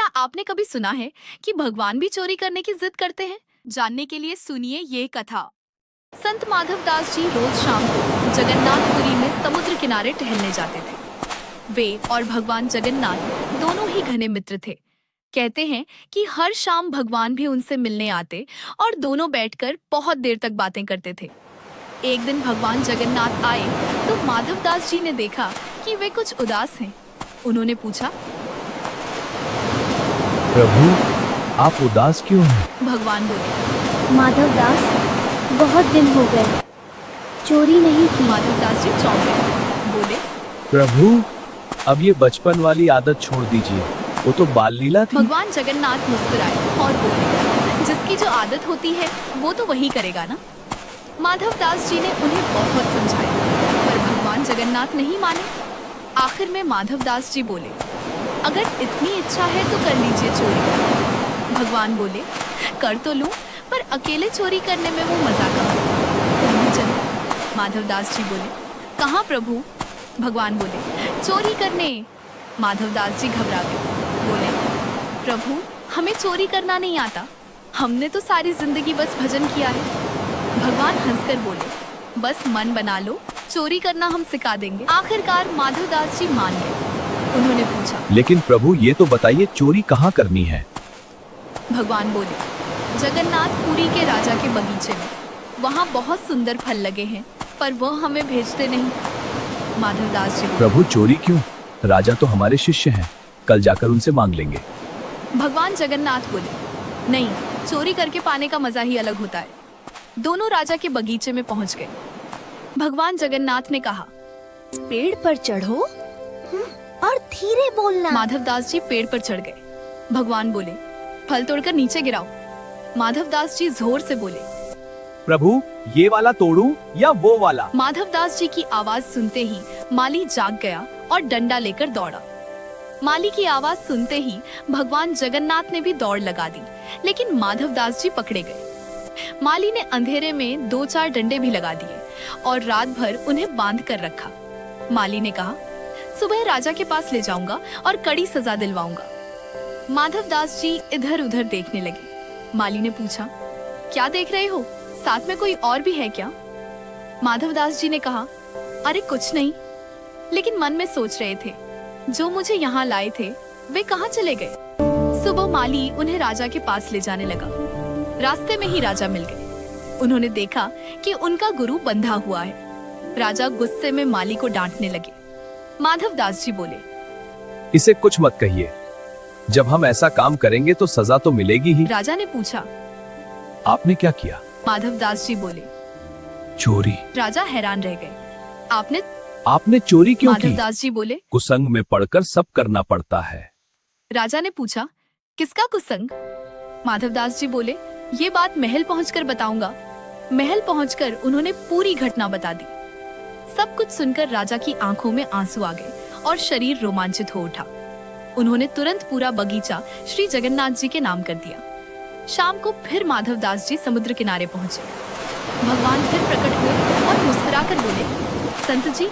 क्या आपने कभी सुना है कि भगवान भी चोरी करने की जिद करते हैं? जानने के लिए सुनिए ये कथा। संत माधव दास जी रोज शाम को जगन्नाथपुरी में समुद्र किनारे टहलने जाते थे। वे और भगवान जगन्नाथ दोनों ही घने मित्र थे। कहते हैं कि हर शाम भगवान भी उनसे मिलने आते और दोनों बैठकर बहुत देर तक बातें करते थे। एक दिन भगवान जगन्नाथ आए तो माधव दास जी ने देखा कि वे कुछ उदास हैं। उन्होंने पूछा, प्रभु, आप उदास क्यों हैं? भगवान बोले, माधव दास, बहुत दिन हो गए, चोरी नहीं की। माधव दास जी चौंक गए। बोले, प्रभु, अब ये बचपन वाली आदत छोड़ दीजिए, वो तो बाल लीला थी। भगवान जगन्नाथ मुस्कुराए और बोले, जिसकी जो आदत होती है वो तो वही करेगा ना। माधव दास जी ने उन्हें बहुत समझाया, पर भगवान जगन्नाथ नहीं माने। आखिर में माधव दास जी बोले, अगर इतनी इच्छा है तो कर लीजिए चोरी। भगवान बोले, कर तो लूं, पर अकेले चोरी करने में वो मजा कहाँ। तुम भी चलो। माधव दास जी बोले, कहाँ प्रभु? भगवान बोले, चोरी करने। माधव दास जी घबरा गए। बोले, प्रभु, हमें चोरी करना नहीं आता, हमने तो सारी जिंदगी बस भजन किया है। भगवान हंसकर बोले, बस मन बना लो, चोरी करना हम सिखा देंगे। आखिरकार माधव दास जी मान गए। उन्होंने पूछा, लेकिन प्रभु, ये तो बताइए, चोरी कहाँ करनी है? भगवान बोले, जगन्नाथपुरी के राजा के बगीचे में। वहाँ बहुत सुंदर फल लगे हैं, पर वो हमें भेजते नहीं। माधव दास जी बोले, प्रभु, चोरी क्यों? राजा तो हमारे शिष्य हैं, कल जाकर उनसे मांग लेंगे। भगवान जगन्नाथ बोले, नहीं, चोरी करके पाने का मजा ही अलग होता है। दोनों राजा के बगीचे में पहुंच गए। भगवान जगन्नाथ ने कहा, पेड़ पर चढ़ो और धीरे बोलना। माधव दास जी पेड़ पर चढ़ गए। भगवान बोले, फल तोड़कर नीचे गिराओ। माधव दास जी जोर से बोले, प्रभु, ये वाला तोड़ूं या वो वाला? माधव दास जी की आवाज सुनते ही माली जाग गया और डंडा लेकर दौड़ा। माली की आवाज सुनते ही भगवान जगन्नाथ ने भी दौड़ लगा दी, लेकिन माधव दास जी पकड़े गए। माली ने अंधेरे में 2-4 डंडे भी लगा दिए और रात भर उन्हें बांध कर रखा। माली ने कहा, सुबह राजा के पास ले जाऊंगा और कड़ी सजा दिलवाऊंगा। माधव दास जी इधर उधर देखने लगे। माली ने पूछा, क्या देख रहे हो? साथ में कोई और भी है क्या? माधव दास जी ने कहा, अरे कुछ नहीं, लेकिन मन में सोच रहे थे, जो मुझे यहाँ लाए थे वे कहाँ चले गए। सुबह माली उन्हें राजा के पास ले जाने लगा। रास्ते में ही राजा मिल गए। उन्होंने देखा कि उनका गुरु बंधा हुआ है। राजा गुस्से में माली को डांटने लगे। माधव दास जी बोले, इसे कुछ मत कहिए, जब हम ऐसा काम करेंगे तो सजा तो मिलेगी ही। राजा ने पूछा, आपने क्या किया? माधव दास जी बोले, चोरी। राजा हैरान रह गए। आपने चोरी क्यों की? माधव दास जी बोले, कुसंग में पड़कर सब करना पड़ता है। राजा ने पूछा, किसका कुसंग? माधव दास जी बोले, ये बात महल पहुंचकर बताऊंगा। महल पहुंचकर उन्होंने पूरी घटना बता दी। सब कुछ सुनकर राजा की आंखों में आंसू आ गए और शरीर रोमांचित हो उठा। उन्होंने तुरंत पूरा बगीचा श्री जगन्नाथ जी के नाम कर दिया। शाम को फिर माधव दास जी समुद्र किनारे पहुंचे। भगवान फिर प्रकट हुए और मुस्कुराकर बोले, संत जी,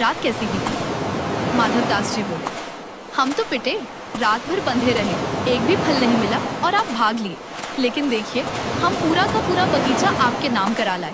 रात कैसी बीती? माधव दास जी बोले, हम तो पिटे, रात भर बंधे रहे, एक भी फल नहीं मिला और आप भाग लिए। लेकिन देखिए, हम पूरा का पूरा बगीचा आपके नाम करा लाए।